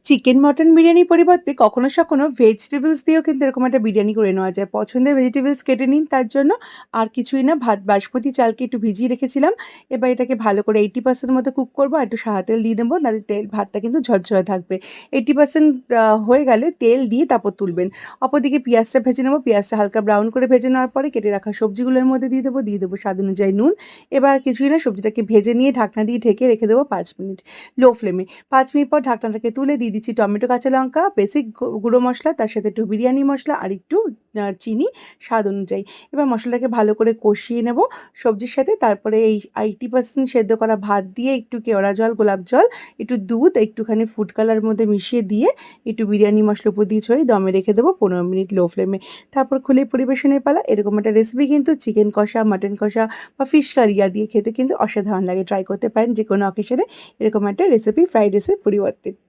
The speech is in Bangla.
চিকেন মটন বিরিয়ানির পরিবর্তে কখনো সখনো ভেজিটেবলস দিয়েও কিন্তু এরকম একটা বিরিয়ানি করে নেওয়া যায়। পছন্দের ভেজিটেবলস কেটে নিন তার জন্য। আর কিছুই না, ভাত বাসমতি চালকে একটু ভিজিয়ে রেখেছিলাম। এবার এটাকে ভালো করে 80% মতো কুক করবো। আর একটু সাদা তেল দিয়ে দেবো, নাহলে ভাতটা কিন্তু ঝরঝরে থাকবে। 80% হয়ে গেলে তেল দিয়ে তারপর তুলবেন। অপরদিকে পেঁয়াজটা ভেজে নেবো। পেঁয়াজটা হালকা ব্রাউন করে ভেজে নেওয়ার পরে কেটে রাখা সবজিগুলোর মধ্যে দিয়ে দেবো স্বাদ অনুযায়ী নুন। এবার কিছুই না, সবজিটাকে ভেজে নিয়ে ঢাকনা দিয়ে ঢেকে রেখে দেবো 5 মিনিট লো ফ্লেমে। 5 মিনিট পর ঢাকনাটাকে তুলে দিয়ে দিচ্ছি টমেটো, কাঁচা লঙ্কা, বেসিক গুঁড়ো মশলা, তার সাথে একটু বিরিয়ানি মশলা আর একটু চিনি স্বাদ অনুযায়ী। এবার মশলাটাকে ভালো করে কষিয়ে নেব সবজির সাথে। তারপরে এই 80% সেদ্ধ করা ভাত দিয়ে একটু কেওড়া জল, গোলাপ জল, একটু দুধ, একটুখানি ফুড কালারের মধ্যে মিশিয়ে দিয়ে একটু বিরিয়ানি মশলা উপর দিয়ে ছড়িয়ে দমে রেখে দেবো 15 মিনিট লো ফ্লেমে। তারপর খুলে পরিবেশনের পালা। এরকম একটা রেসিপি কিন্তু চিকেন কষা, মাটন কষা বা ফিশ কারিয়া দিয়ে খেতে কিন্তু অসাধারণ লাগে। ট্রাই করতে পারেন যে কোনো অকেশনে এরকম একটা রেসিপি, ফ্রাইড রাইসের পরিবর্তে।